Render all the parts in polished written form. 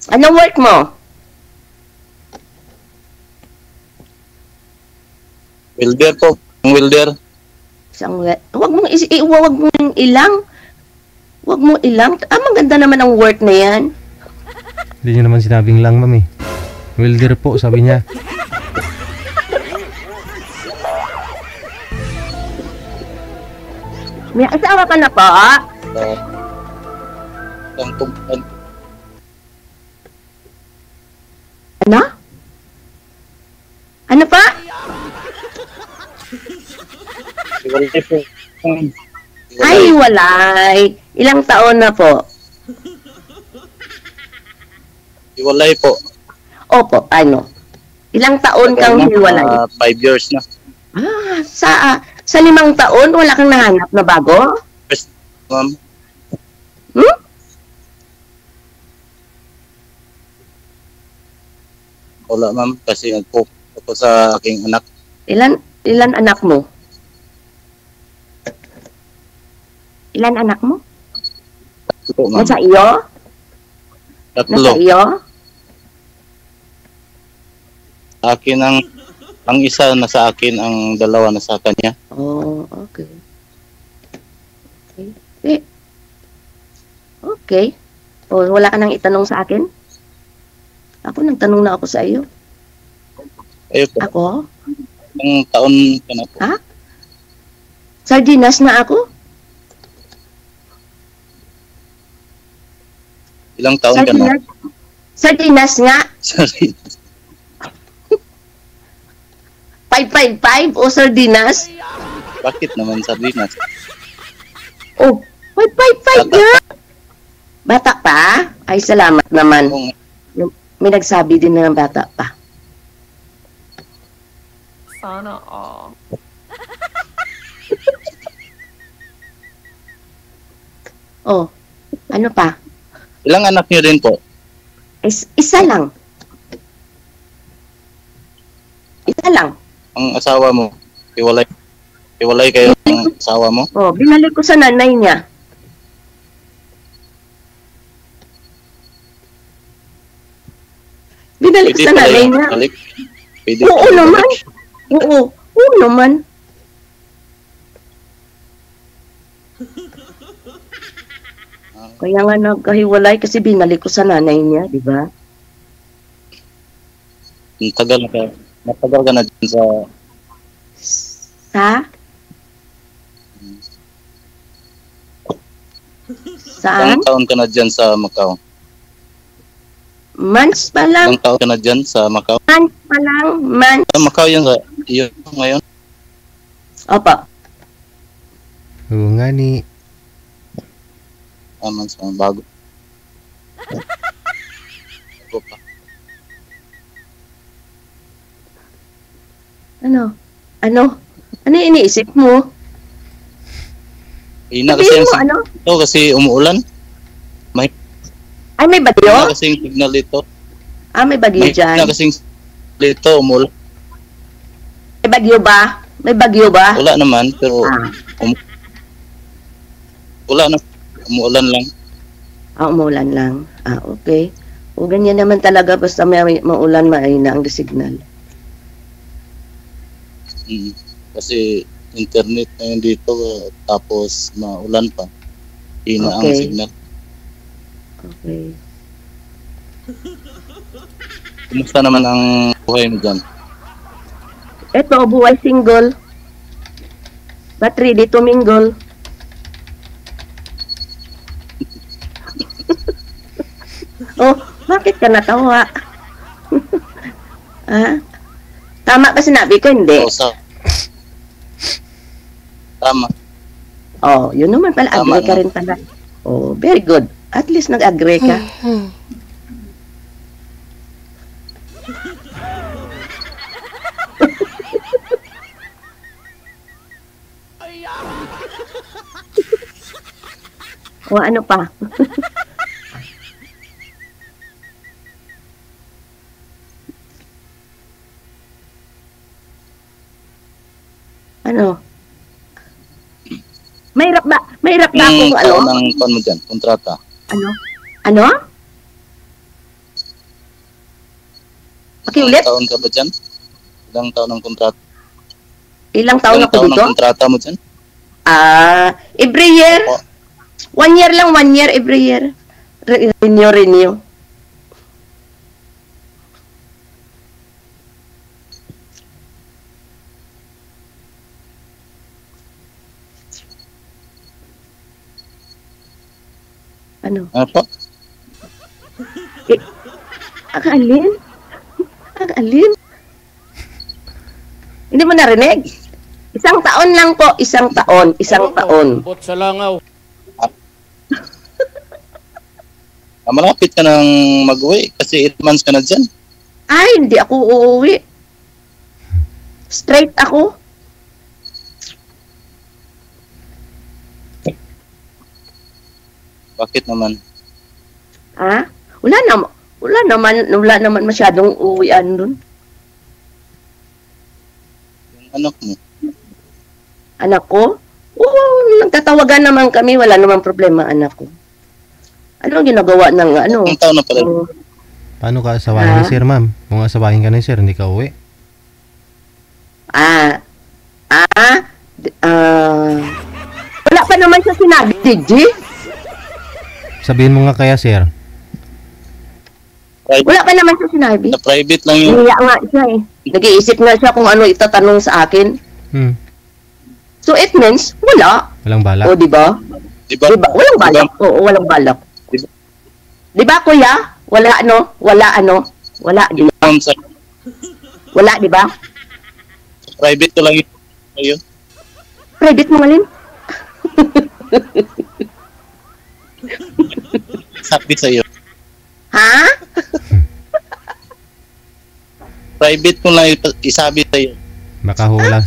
Anong work mo? Welder po. Welder. Wag mong ilang. Wag mo ilang. Maganda naman ang work na yan. Hindi niya naman sinabing lang, ma'am eh. Welder po, sabi niya. May asawa ka na po? Ano? Ano pa? Iwalay po. Ay, walay. Ilang taon na po? Iwalay po. Opo, ano? Ilang taon kang hiwalay? 5 years na. Sa 5 taon, wala kang nahanap na bago? First, ma'am. Hmm? Wala, ma'am. Kasi nag-focus ako sa aking anak. Ilan anak mo? Ilan anak mo? Tatlo, ma'am. Nasa iyo? Tatlo. Nasa iyo? Akin ang isa na sa akin, ang dalawa na sa kanya. Oh, okay. Okay. Okay. O, wala ka nang itanong sa akin? Ako, nagtanong na ako sa iyo. Ayun po. Ako? Ang taon ka na po. Ha? Sardinas na ako? Ilang taon ka na? Sardinas nga? Sorry. 555 o sardinas? Bakit naman sardinas? Oh, 555 nga? Bata pa? Ay, salamat naman. Kung May nagsabi din na ng bata pa. Sana all. Oh, ano pa? ilang anak niyo din po? Isa lang. Isa lang. Ang asawa mo? Iwalay kayo ng asawa mo? Oh, binalik ko sa nanay niya. Binalik Pwede sa pala nanay yung niya. balik? Pwede Oo pala naman. balik? Oo naman. Kaya nga nagkahiwalay kasi binalik ko sa nanay niya, di ba? Matagal ka na dyan sa Sa? Saan? ilang taon ka na dyan sa Macau? Months pa lang. Ilang taon ka na dyan sa Macau? Months pa lang. Months. Sa Macau yun ngayon? Opo. Oo nga ni. Months pa, bago. Bago pa. Ano? Ano yung iniisip mo? Hina Sabihin mo, kasi ano? ito kasi umuulan. Ay, may Hina bagyo? kasing signal ito. May bagyo Hina dyan. kasing dito umuulan. May bagyo ba? May bagyo ba? Wala naman, pero Ah, wala na. Umuulan lang. umulan lang. Okay. O ganyan naman talaga basta may maulan, mahina ang signal. Kasi internet ngayon dito, tapos maulan pa. Hina ang Okay. signal. Okay. Kumusta naman ang buhay mo dyan? Eto, buhay single. But ready to mingle. Oh, bakit ka natawa? Tama ba sinabi ko? Hindi. Tama. Oh, yun naman pala. Tama Agree ka na. rin pala. Oh, very good. At least nag-agree ka. O ano pa? Ano? Mahirap ba? Mahirap ba Anong kung ano? taon ang kon mo dyan? Kontrata? Ano? Ano? Pakiulit. Ilang taon ka ba dyan? Ilang taon ang kontrata? Ilang taon Ilang ako taon dito? ang kontrata mo dyan? Every year. Opo. 1 year lang, 1 year, every year. Renew. Ano? Ano po? Ang alin? Hindi mo narinig? Isang taon lang po, isang taon. Bot sa langaw. Malapit ka nang mag-uwi kasi 8 months ka na dyan. Ay, hindi ako uuwi. Straight ako. Bakit naman? Ha? Wala naman masyadong uwian dun. Yung anak mo? Anak ko? Oo, nagtatawagan naman kami, wala namang problema anak ko. Ano ang ginagawa ng ano? Ang taon na pala. Paano ka asawahin ni sir, ma'am? Kung asawahin ka ni sir, hindi ka uwi. Wala pa naman siya sinabi, DJ. Sabihin mo nga kaya, sir. Wala pa naman siya sinabi. Sa private lang yun. Hiya nga siya eh. Nag-iisip nga siya kung ano itatanong sa akin. So it means, wala. Walang balak. O, di ba? Diba? Walang balak. Oo, walang balak. Di ba, kuya? Wala, di ba? Sa Wala, di ba? private ko lang yun. Ayun. Private mo alin? Sabi sa'yo. Ha? Private ko lang isabi sa'yo. Baka wala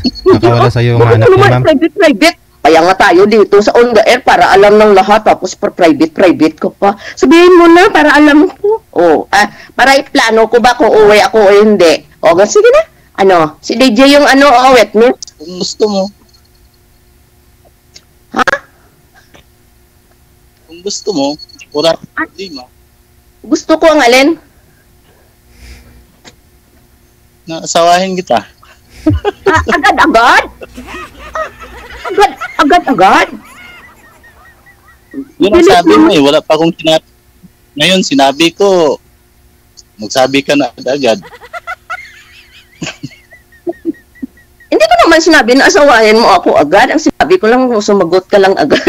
sa'yo yung anak niya, ma'am. Private. Kaya nga tayo dito sa on the air para alam ng lahat tapos private ko pa. Sabihin mo na para alam ko. Para iplano ko ba kung uwi ako o hindi. Sige na. Si DJ yung witness. Kung gusto mo. Ha? Kung gusto mo, wala problema. Gusto ko ang alin? Naasawahin kita. Agad-agad? Agad-agad? Yun ang sabi mo eh. Wala pa akong sinabi. Ngayon, sinabi ko, magsabi ka na agad. Hindi ko naman sinabi na asawahin mo ako agad. Ang sinabi ko lang, sumagot ka lang agad.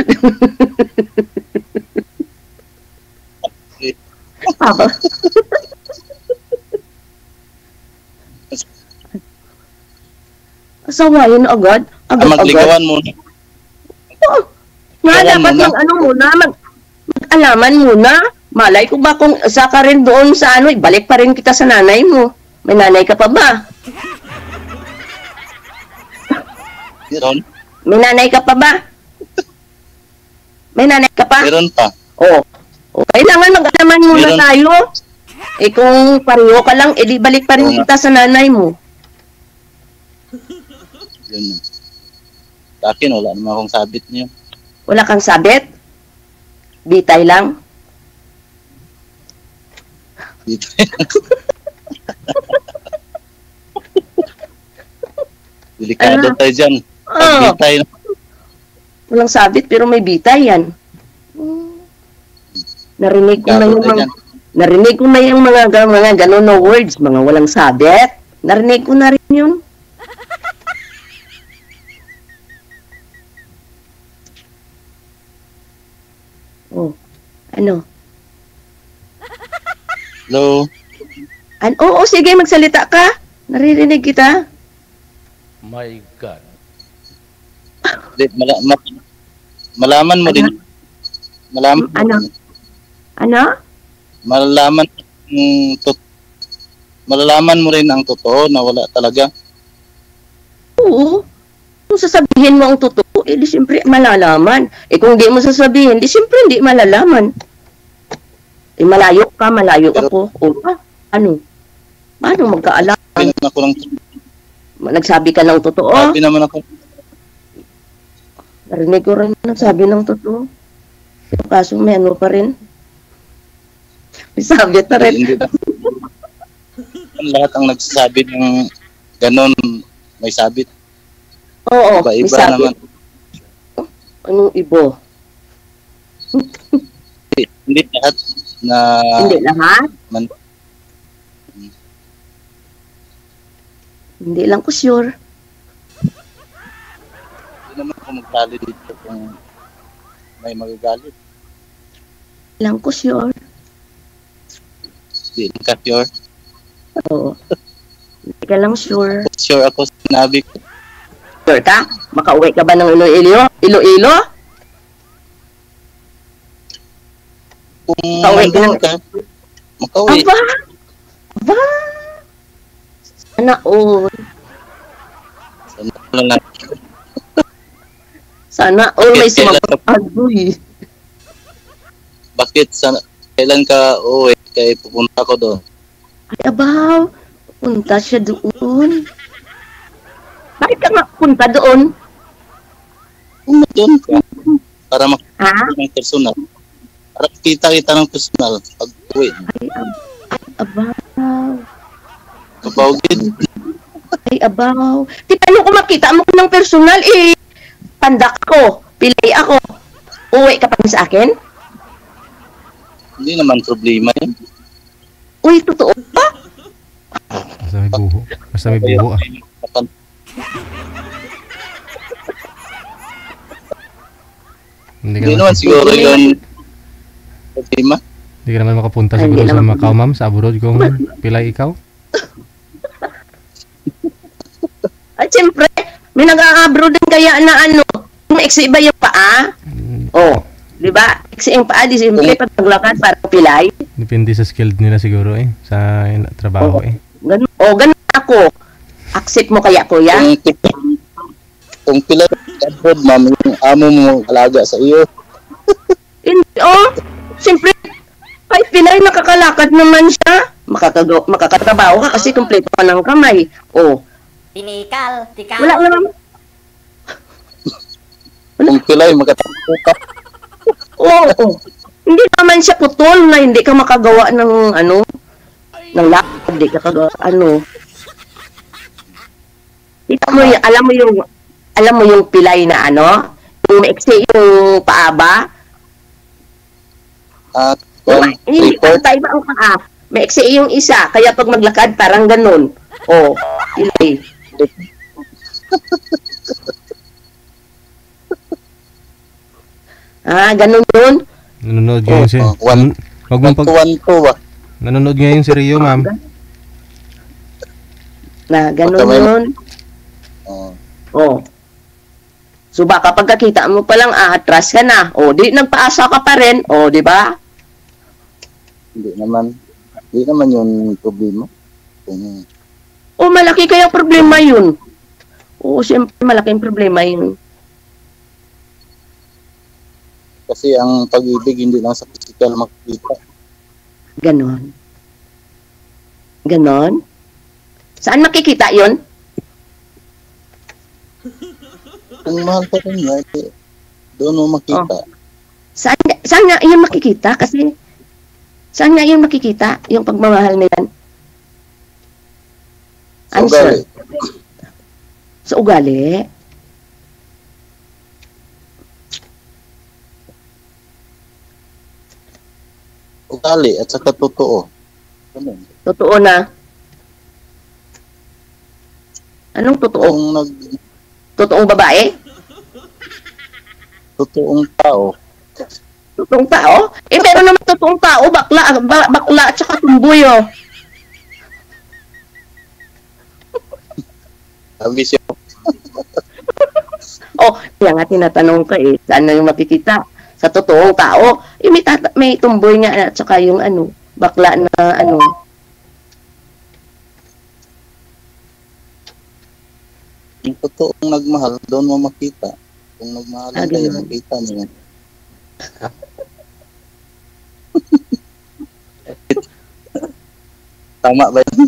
Asawahin agad? Agad-agad? Magligawan muna. Dapat mag-alaman muna. Malay ko ba kung isa ka rin doon sa ibalik pa rin kita sa nanay mo. May nanay ka pa ba? Meron? May nanay ka pa ba? May nanay ka pa? Meron pa. Kailangan mag-alaman muna Meron. tayo. Kung pareho ka lang, di balik pa rin kita sa nanay mo. Yun na. Sa akin, wala naman akong sabit niyo. Wala kang sabit? Bitay lang? Dito. Delikado tayo dyan. Pagbitay na. Walang sabit pero may bitay yan. Narinig ko na yung mga gano'n na words, mga walang sabit. Narinig ko na rin yun. Ano? Hello? Oo, sige, magsalita ka. Naririnig kita. My God. Malaman mo din. Ano? Malalaman mo rin ang totoo na wala talaga. Oo. Kung sasabihin mo ang totoo, di siyempre malalaman. Kung di mo sasabihin, di siyempre hindi malalaman. Malayo ka, malayo ako. Ano? Paano magkaalaman? Nagsabi ka ng totoo? Sabi naman ako. Narinig ko rin nagsabi ng totoo. Pero kaso may pa rin. May sabit na rin. lahat ang nagsasabi ng ganon may sabit. Oo, may Iba-iba sabi. naman. Anong ibo? Hindi lahat na Hindi lahat? man- Hindi lang ko sure. hindi naman ako magtali dito kung may magagalit. Hindi lang ko sure. Hindi ka sure. Oo. Hindi ka lang sure. Sure ako sa sinabi ko. Sure ka? Makauwi ka ba ng Iloilo? Iloilo? Kung Makauwi ka nandun ng... ka, makauwi. Aba! Aba! Sana all. Sana wala lang. Sana all may Kailan sumagot. Agoy. Bakit kailan ka uwi? Kaya pupunta ko doon. Ay, abaw. Punta siya doon. Bakit ka punta doon? Doon ka. Para Ha? makita ng personal. Para kita kita ng personal. Pag uwi. Ay, abaw. Kapawagin. Ay, abaw. Di paano ko makita mo ng personal eh. Pandak ako. Pilay ako. Uwi ka pa sa akin? Hindi naman problema yun. Uy, totoo ba? Basta may buho. Basta may buho ah. Hindi naman siguro yun problema. Hindi ka naman makapunta Ay, siguro hindi sa naman. Macau, ma'am, sa abroad kung pilay ikaw. At siyempre, may nag-a-abroad din kaya na ano, may eksi ba yung paa? Oh, di ba? Eksi yung paa, di siyempre pag naglakad para pilay. Depende sa skilled nila siguro eh. Sa trabaho eh. Ganun, ganun ako. Accept mo kaya, kuya? Kung pila abroad, ma'am, yung amo mo alaga sa iyo. Hindi, siyempre, kahit pilay, nakakalakad naman siya. Makakatrabaho ka kasi kumpleto ka ng kamay. Oh, Tinikal, tikal. wala naman. Kung pilay, magkatapo ka. Oo. Hindi naman siya putol na hindi ka makagawa ng ano, ng lakad, hindi ka kagawa, ano. Kita mo yung, alam mo yung pilay na ano, yung maiksi yung paa ba? At Hindi report, pantay ba ang paa? Maiksi yung isa, kaya pag maglakad parang ganun. Oh, pilay. Ganun yun? Nanonood ngayon si... one- Wag mong pag... tuwan to ba? Nanonood ngayon si Rio, ma'am. Na ganun Pagka may- yun. Oh. Oh. So baka pagkakita mo pa lang atras ka na. Oh, di nagpaasa ka pa rin. Oh, di ba? Hindi naman yung problema. Kung Oh, malaki kaya problema yun. Oo, siyempre malaking problema yun. kasi ang pag-ibig hindi lang sa physical makikita. Ganon. Ganon? Saan makikita yun? Kung mahal ka rin niya, doon mo makita. Saan nga yun makikita? Kasi, saan nga yun makikita? Yung pagmamahal na yan? So, Answer. Sa ugali. ugali at saka totoo. Ganun. Totoo na. Anong totoo? Kung Totoong babae? totoong tao, Totoong tao? Pero naman totoong tao, bakla at saka tumboy, oh. sabi siya, Oh, kaya nga tinatanong ka saan na yung makikita? Sa totoong tao, may tumboy nga at saka yung bakla na yung totoong nagmahal, doon mo makita. Kung nagmahalan kayo, ganun. makita mo. Tama ba yun?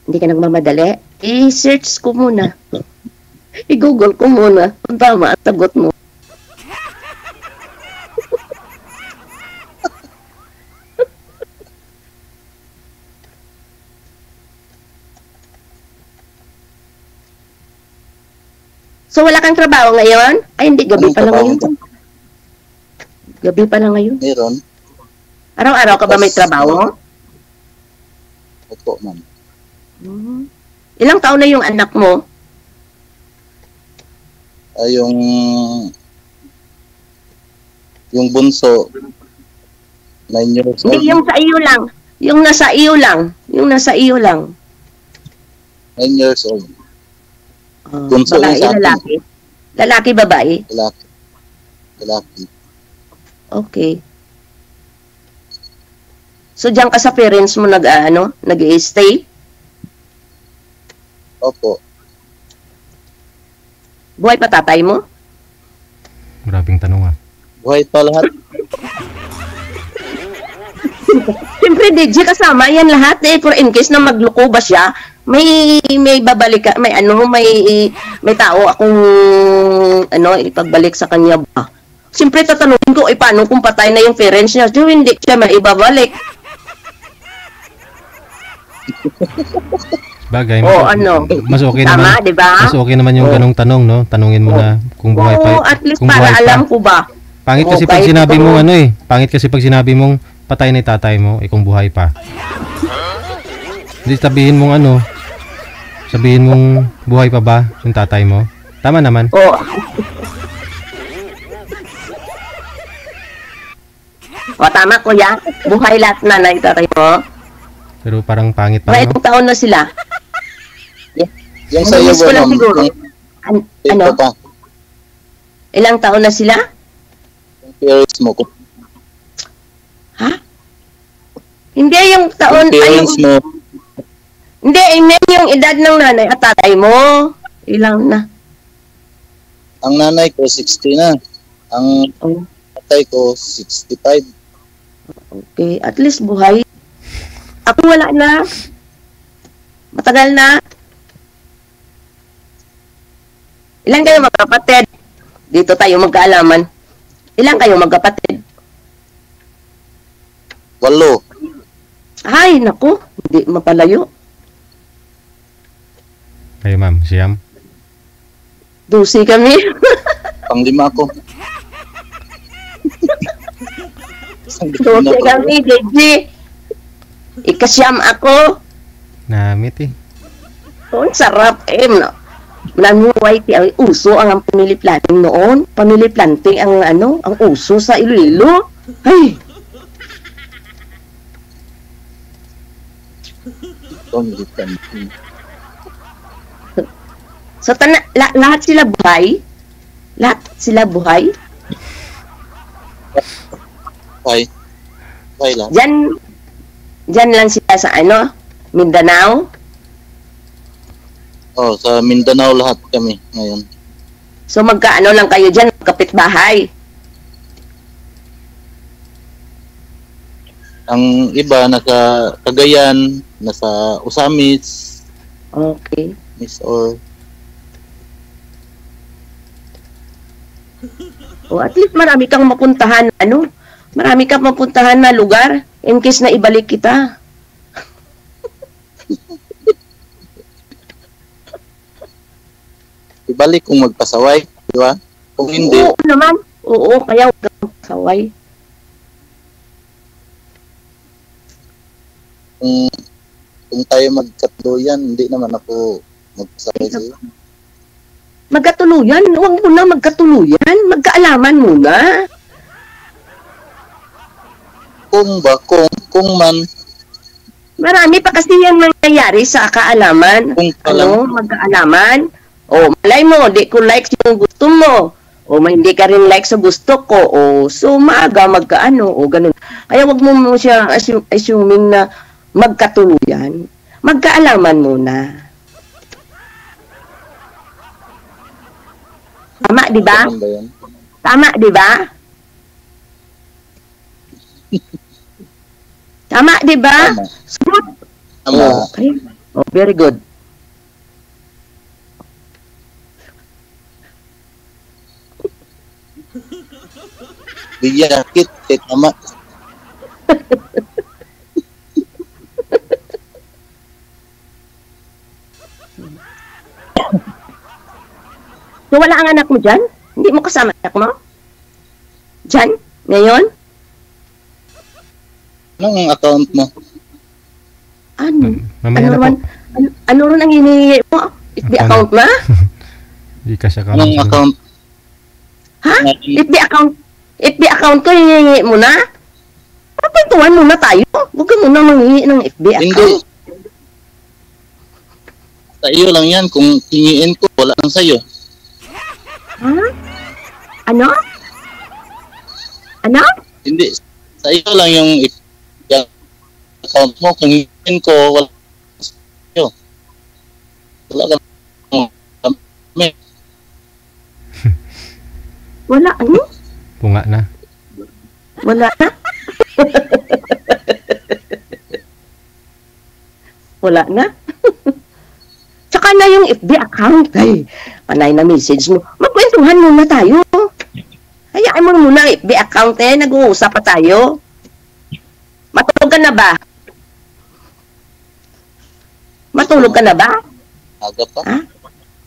Hindi ka nagmamadali? I-search ko muna. I-google ko muna kung tama at sagot mo. So, wala kang trabaho ngayon? Ay, hindi. Gabi Anong pa lang trabaho ngayon. Gabi pa lang ngayon. Meron. Araw-araw ka ba may trabaho? Opo, ma'am. Hmm. Ilang taon na yung anak mo? Yung bunso, 9 years old. Hindi, yung sa iyo lang. Yung nasa iyo lang. Yung nasa iyo lang. 9 years old. Babae, Bunso yung sa akin. lalaki. Lalaki, babae. Lalaki. Okay. So, diyan ka sa parents mo nag-stay? Opo. Buhay pa tatay mo? Maraming tanong ah. Buhay pa lahat. Siyempre, DJ, kasama yan lahat eh. For in case na magluko ba siya, may babalik ka, may tao akong ipagbalik sa kanya ba? Siyempre, tatanungin ko, paano kung patay na yung parents niya? So, hindi siya maibabalik. Bagay. Oo, Mas okay Tama, naman. di ba? Mas okay naman yung ganong tanong, no? Tanungin mo na kung buhay pa. Oo, at least kung para buhay pa. alam ko ba. Pangit kasi Oo, pag kahit sinabi ito- mong pangit kasi pag sinabi mong patay na yung tatay mo, kung buhay pa. Hindi sabihin mong sabihin mong buhay pa ba yung tatay mo. Tama naman. Oo. O, tama, kuya. Buhay lahat na tatay mo. Pero parang pangit pa, Mga no? ilang taon na sila? Yung sa iyo, Miss ko lang ma'am. siguro. Ito pa. Ilang taon na sila? Yung parents mo. Ha? Hindi yung taon, Yung parents mo. hindi, yung edad ng nanay at tatay mo. Ilang na? Ang nanay ko, 60 na. Ang Oh, tatay ko, 65. okay, at least buhay. Ako wala na. Matagal na. Ilan kayo magkapatid? Dito tayo magkaalaman. Ilan kayo magkapatid? 8. Ay, naku, hindi mapalayo. Kayo, ma'am. Siyam. 12 kami. Pang-5 ako. 12 kami, JJ. Ikasyam ako. Namit eh. Oh, ang sarap. Nanuway ay uso ang family planting noon. Family planting ang uso sa Iloilo. Ay, so lahat sila buhay? Lahat sila buhay? Bye lang. Diyan lang sila sa Mindanao. Oh, sa Mindanao lahat kami ngayon. So magkaano lang kayo diyan, kapitbahay. Ang iba nasa Cagayan, nasa Usamis, Okay. or O at least marami kang mapuntahan marami kang mapuntahan na lugar in case na ibalik kita. ibalik kung magpasaway, di ba? Kung hindi, Oo naman. Oo, kaya huwag kang saway. kung tayo magkatuluyan, hindi naman ako magpasaway sa iyo. Magkatuluyan? Huwag muna magkatuluyan. Magkaalaman muna. Kung man, Marami pa kasi yan nangyayari sa kaalaman. kung palang, Magkaalaman. O, malay mo, di ko like yung gusto mo. O, hindi ka rin like sa gusto ko. O, so maaga magkaano. O, ganun. Kaya wag mo siya assuming na magkatuluyan. Magkaalaman muna. Tama, di ba? Ganun ba yan? Tama, di ba? Tama, di ba? Tama. Smooth. Tama. Okay. Oh, very good. Bigyan kit, tama. So, wala ang anak mo dyan? Hindi mo kasama anak mo? Dyan? Ngayon? Anong account mo? Ano? Mamaya Ano na ron? po. Ano ron ang hinihingi mo? FB Ako account na? Gcash account. Anong account? Ha? FB account? FB account ko hinihingi mo na? Papantuhan muna tayo. Huwag ka muna manghingi ng FB Hindi. account. Sa iyo lang yan. Kung hingiin ko, wala lang sa'yo. Ha? Ano? Ano? Hindi. Sa iyo lang yung account mo. Kung hingiin ko, wala lang sa'yo. Wala lang. Wala, ano? Punga na. Wala na? Wala na? Tsaka na yung FB account. Ay, panay na message mo. Magkwentuhan muna tayo. Hayaan mo muna ang FB account eh. Nag-uusap pa tayo. Matulog ka na ba? Matulog ka na ba? Aga pa? Ha?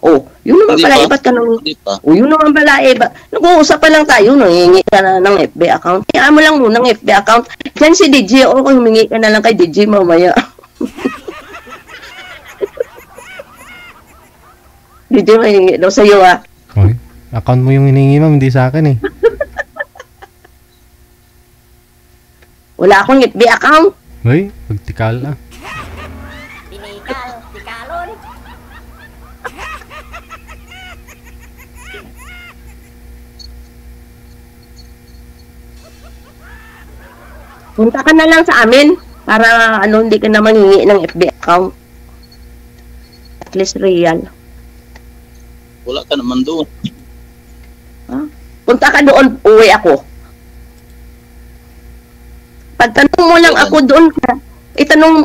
Oh, yun naman Hindi pala. pa. Iba't ka nang... Hindi pa. O yun naman pala, nag-uusap pa lang tayo, nangingi ka na ng FB account. Kaya mo lang muna ng FB account. Yan si DJ, o kung humingi ka na lang kay DJ mamaya. DJ, mahingi daw sa'yo ha. Oy, account mo yung hiningi ma'am, hindi sa akin eh. Wala akong FB account. Oy, pagtikal ah. Tinikal, tikalon. Punta ka na lang sa amin para hindi ka na manghingi ng FB account. At least real. Wala ka naman doon. Punta ka doon, uwi ako. Pagtanong mo lang ako doon,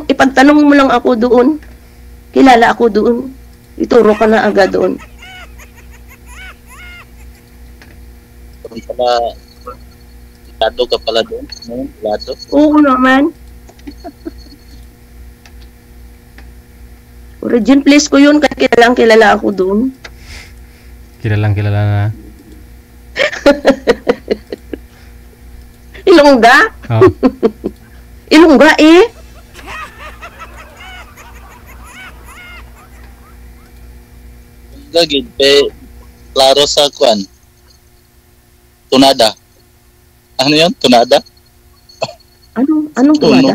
ipagtanong mo lang ako doon. Kilala ako doon. Ituro ka na agad doon. Kung pala, lado ka pala doon. No? Lado. Oo naman. Origin place ko yun, kaya kilala ako doon. Kilalang kilala na. Ilongga? Oh, Ilongga eh. Gagid, klaro sa kwan. Tunada. Ano yan? Tunada? Anong tunada?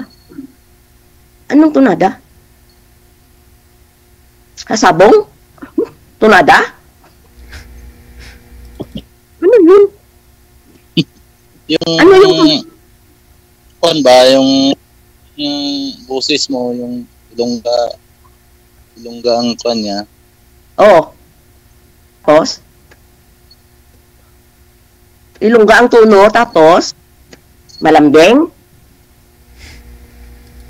Anong tunada? Kasabong? Tunada? Ano yun? Yung... Ano yung- Kwan ba? Yung busis mo, yung ilongga ang kwan niya. Oo. Tapos? Ilongga ang tuno, tapos? Malambing?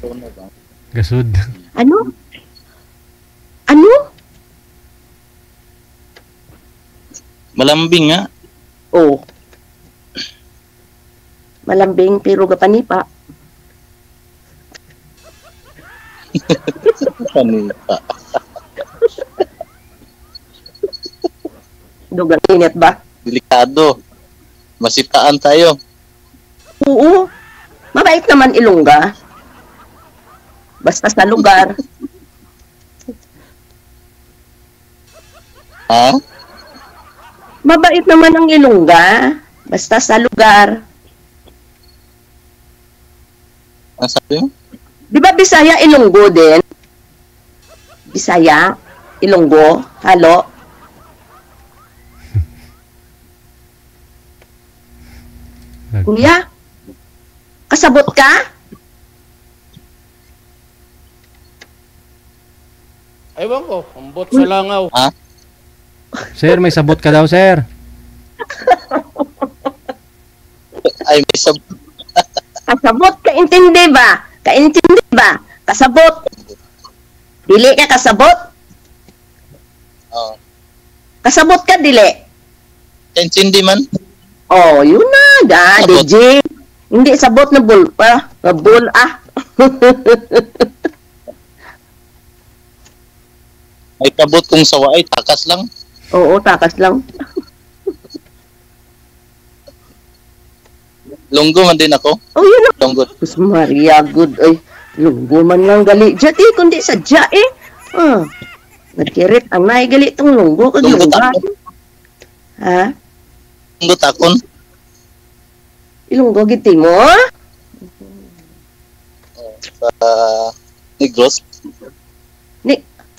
Tuno ba? gasod. Ano? Ano? Malambing nga. Oo. Malambing, pero gapanipa. Panipa. Dugang init ba? Delikado. Masitaan tayo. Oo. Mabait naman Ilongga. Basta sa lugar. Ha? Mabait naman ang Ilongga. Basta sa lugar. Ang sabi mo? Di ba Bisaya, Ilonggo din? Bisaya, Ilonggo, halo. Kuya, kasabot ka? Ewan ko, ambot sa langaw. Sir, may sabot ka daw, sir. Ay, may Kasabot, kaintindi ba? Kaintindi ba? Kasabot. Dili ka kasabot? Oh. Kasabot ka, dili. Intindi man. Oh, yun na, Sabot. DJ. Hindi sabot na bull pa. Bull, ah. May kabot kong sawa ay takas lang. Oo, takas lang. Lunggo man din ako. Oh, yun lang. Lunggo. Mas Maria, good. Ay, lunggo man lang gali. Diyat eh, kundi sadya eh. Nagkirit ang naigali itong lunggo. Lunggo Kaglungga. takon. Ha? Lunggo takon. Ilunggo giti mo? Sa Negros.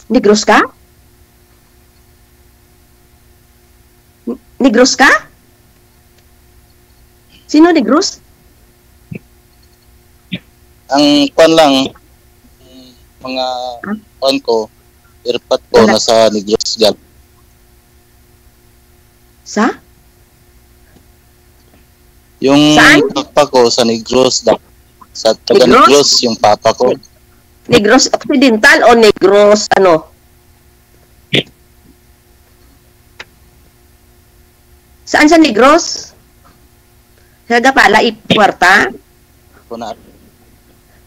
Negros ka? Negros ka? Sino Negros? Ang kwan lang, mga kwan ko, airpot ko Wala. nasa Negros gal. Sa? Yung Saan? papa ko sa Negros, sa taga Negros? Negros yung papa ko. Negros Occidental o Negros ano? Saan sa Negros? Sa Gapala, Kwarta? Ako na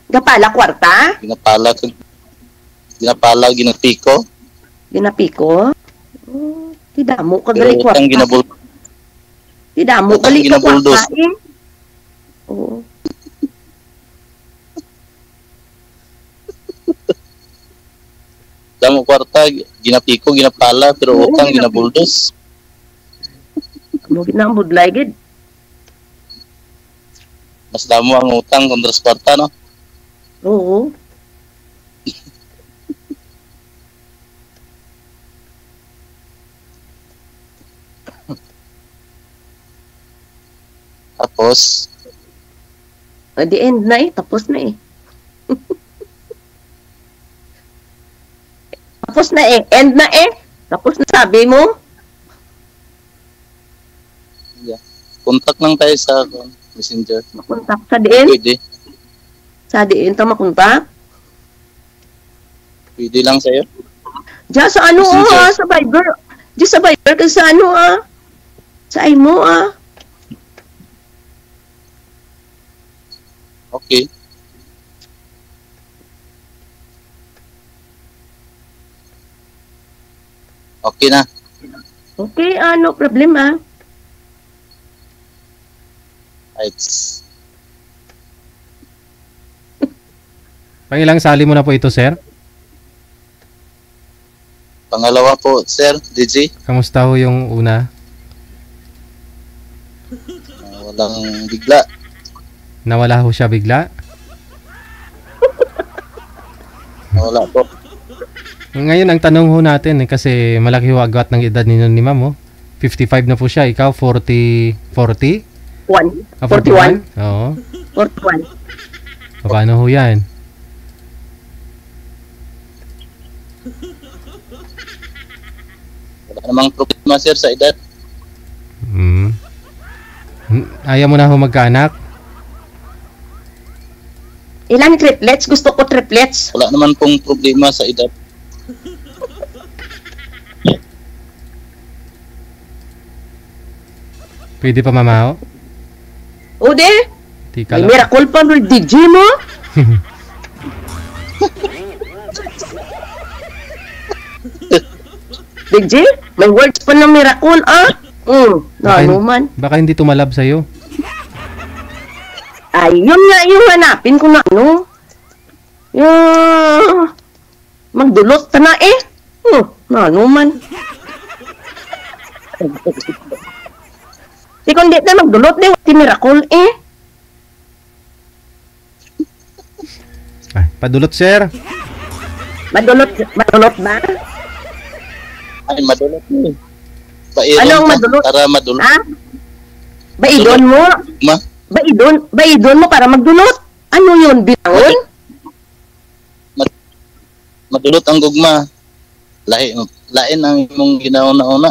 Gapala, Kwarta? ginapala, ginapiko. Ginapiko? Oh, tidamo ka Pero gali Kwarta. utang ginabul. Tidamo utang gali ka ginabuldos. Kwarta eh. Oo. Damo kwarta, ginapiko, ginapala, pero Oo, utang ginapiko. ginabuldos. Mo ginambod gid. Mas damo ang utang kontra sa kwarta, no? Oo. Tapos, At the end na eh. Tapos na eh. Tapos na eh. End na eh. Tapos na sabi mo. contact lang tayo sa messenger. Makontak sa diin. Pwede. Sa diin ta makontak. Pwede lang sa'yo. Diyan sa ano Messenger. sa Viber. Diyan sa Viber ka sa ano Sa imo Okay. Okay na. Okay, no problema. Right. Pangilang sali mo na po ito, sir? Pangalawa po, Sir DJ. Kamusta ho yung una? Walang bigla. Nawala ho siya bigla? Wala po. Ngayon, ang tanong ho natin, kasi malaki ho agwat ng edad ninyo ni ma'am, 55 na po siya. Ikaw, 40? 41. 41? Oo. 41. Paano ho yan? Wala namang problema, Sir, sa edad. Ayaw mo na ho magkaanak? Ilang triplets? Gusto ko triplets. Wala naman pong problema sa edad. Pwede pa mamaho? O de, Tika may lang. miracle pa ng DJ mo. DJ, may words pa ng miracle ano man. Baka hindi tumalab sa'yo. Ay, yun nga yung hanapin ko na ano. Yung magdulot ka na eh. Ano man. Di kundi na magdulot na yung miracle eh. Ay, padulot, sir. Madulot ba? Ay, madulot mo. Bairon Anong ka madulot? para madulot. Ha? Baidon mo? Ma, Baidon mo para magdulot? Ano yun, binangon? madulot ang gugma. Lain ang imong ginauna-una.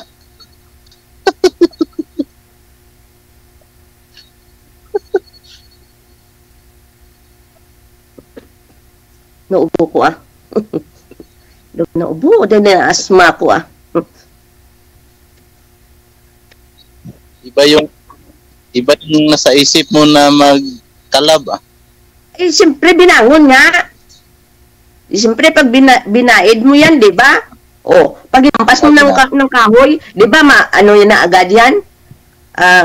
Naubo ko Naubo, dahil na asma ko Iba yung nasa isip mo na magkalab. Eh, siyempre binangon nga. Eh, siyempre pag binaid mo yan, di ba? Oh, pag inampas mo ng kahoy, di ba ano yun na agad yan?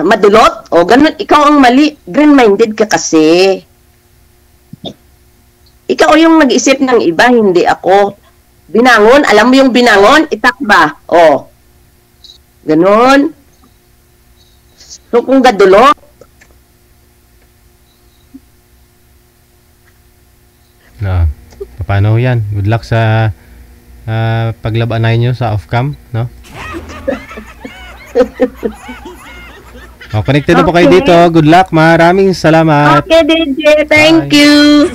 Madulot? O, ganun, ikaw ang mali. Green-minded ka kasi. Ikaw yung nag-isip ng iba, hindi ako. Binangon, alam mo yung binangon? Itakba. O. Ganun. So, kung gadulot, No. Paano yan? Good luck sa paglabanay nyo sa off-cam, no? Connected na po kayo Okay. dito. Good luck. Maraming salamat. okay, DJ. Thank you.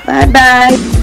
Bye-bye.